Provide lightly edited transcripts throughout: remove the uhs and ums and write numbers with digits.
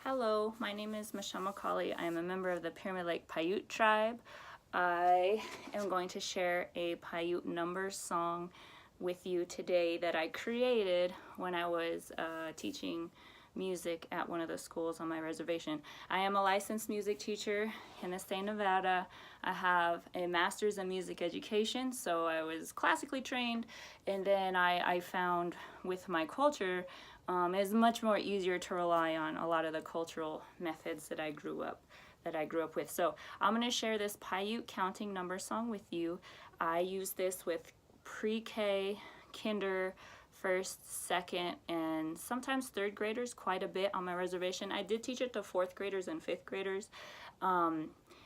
Hello, my name is McCauley. I am a member of the Pyramid Lake Paiute tribe. I am going to share a Paiute numbers song with you today that I created when I was teaching music at one of the schools on my reservation. I am a licensed music teacher in the state of Nevada. I have a master's in music education, so I was classically trained, and then I found with my culture it's much more easier to rely on a lot of the cultural methods that I grew up with. So I'm going to share this Paiute counting number song with you. I use this with pre-K, kinder, first, second, and sometimes third graders quite a bit on my reservation. I did teach it to fourth graders and fifth graders.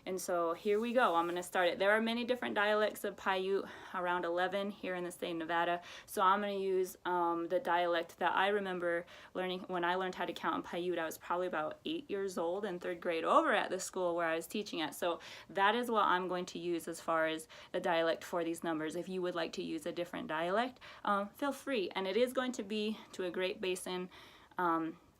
And so here we go. I'm going to start it. There are many different dialects of Paiute, around 11 here in the state of Nevada. So I'm going to use the dialect that I remember learning when I learned how to count in Paiute. I was probably about 8 years old in third grade over at the school where I was teaching at. So that is what I'm going to use as far as the dialect for these numbers. If you would like to use a different dialect, feel free. And it is going to be to a Great Basin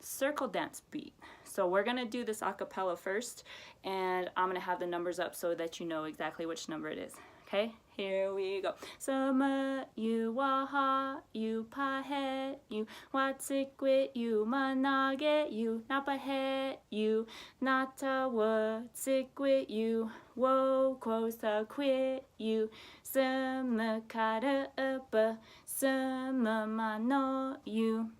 circle dance beat. So we're going to do this a cappella first, and I'm going to have the numbers up so that you know exactly which number it is. Okay, here we go. Sama you waha you pahet you watsikwit you managet you napahet you natawa tsikwit you wo kosa quit you sama kata apa sama mano you.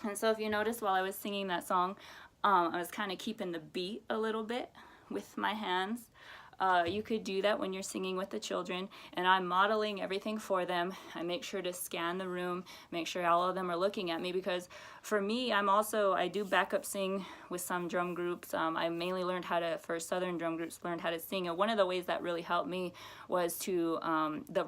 And so if you notice while I was singing that song, I was kind of keeping the beat a little bit with my hands. You could do that when you're singing with the children, and I'm modeling everything for them. I make sure to scan the room, make sure all of them are looking at me, because for me, I do backup sing with some drum groups. I mainly learned for Southern drum groups, learned how to sing, and one of the ways that really helped me was to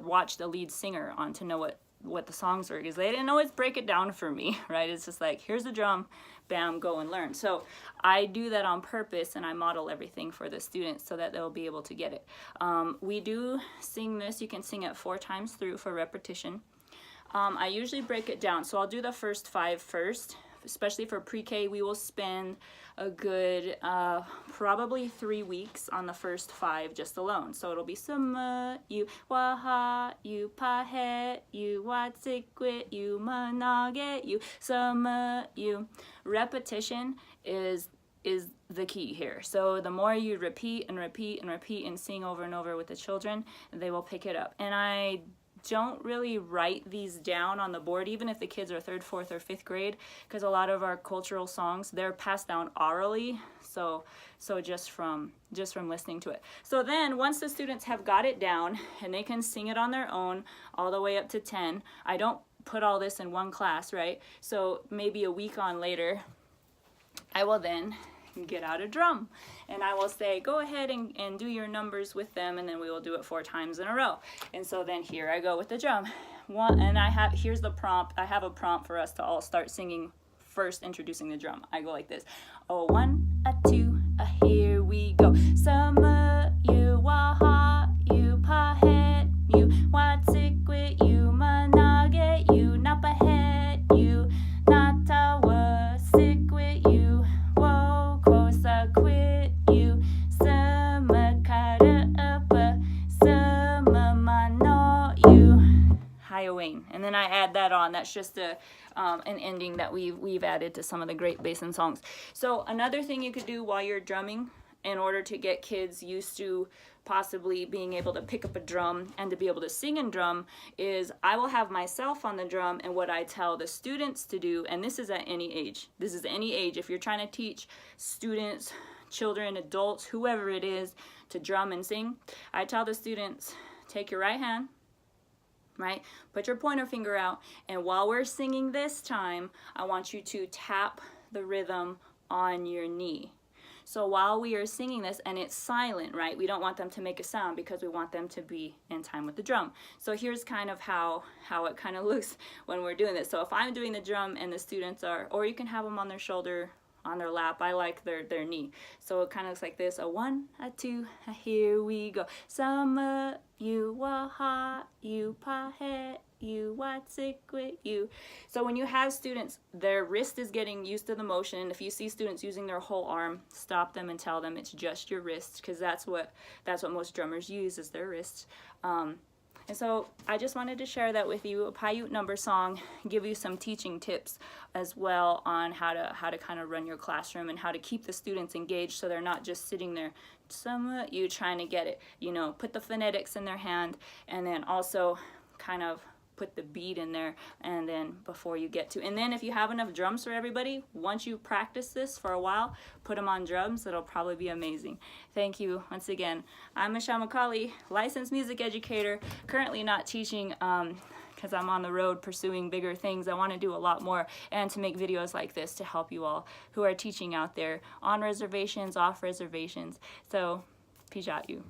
watch the lead singer on to know what the songs were, because they didn't always break it down for me, right? It's just like, here's the drum, bam, go and learn. So I do that on purpose, and I model everything for the students so that they'll be able to get it. We do sing this. You can sing it 4 times through for repetition. I usually break it down, so I'll do the first 5 first. Especially for pre-K, we will spend a good probably 3 weeks on the first 5 just alone. So it'll be sama, you waha, you pahet, you watsikwit, you managet, you sama, you. Repetition is the key here. So the more you repeat and repeat and repeat and sing over and over with the children, they will pick it up. And I don't really write these down on the board, even if the kids are 3rd, 4th, or 5th grade, because a lot of our cultural songs, they're passed down orally, so just from listening to it. So then once the students have got it down and they can sing it on their own all the way up to 10, I don't put all this in one class, right? So maybe a week on later, I will then get out a drum, and I will say, go ahead and do your numbers with them, and then we will do it 4 times in a row. And so then here I go with the drum. Here's the prompt. I have a prompt for us to all start singing first, introducing the drum. I go like this: a 1, a 2, a here we go. Sama you waha you pahet you watsikwit you managet you napahet you natawa sikwit you quit you sama kata apa sama mano you. Wayne. And then I add that on. That's just an ending that we've added to some of the Great Basin songs. So another thing you could do while you're drumming, in order to get kids used to possibly being able to pick up a drum and to be able to sing and drum, is I will have myself on the drum, and what I tell the students to do, and this is at any age. This is any age. If you're trying to teach students, children, adults, whoever it is, to drum and sing, I tell the students, take your right hand, right? Put your pointer finger out, and while we're singing this time, I want you to tap the rhythm on your knee. So while we are singing this, and it's silent, right? We don't want them to make a sound because we want them to be in time with the drum. So here's kind of how it kind of looks when we're doing this. So if I'm doing the drum and the students are, or you can have them on their shoulder, on their lap. I like their knee. So it kind of looks like this: a 1, a 2, a here we go. Sama you waha you pahet you, what's it with you? So when you have students, their wrist is getting used to the motion. If you see students using their whole arm, stop them and tell them it's just your wrist, because that's what most drummers use, is their wrists. And so I just wanted to share that with you, a Paiute number song, give you some teaching tips as well on how to kind of run your classroom and how to keep the students engaged so they're not just sitting there somewhat you trying to get it, you know, put the phonetics in their hand, and then also kind of put the beat in there, and then before you get to, and then if you have enough drums for everybody, once you practice this for a while, put them on drums. It'll probably be amazing. Thank you once again. I'm McCauley, licensed music educator, currently not teaching because I'm on the road pursuing bigger things. I want to do a lot more, and to make videos like this to help you all who are teaching out there on reservations, off reservations. So, Pijat you.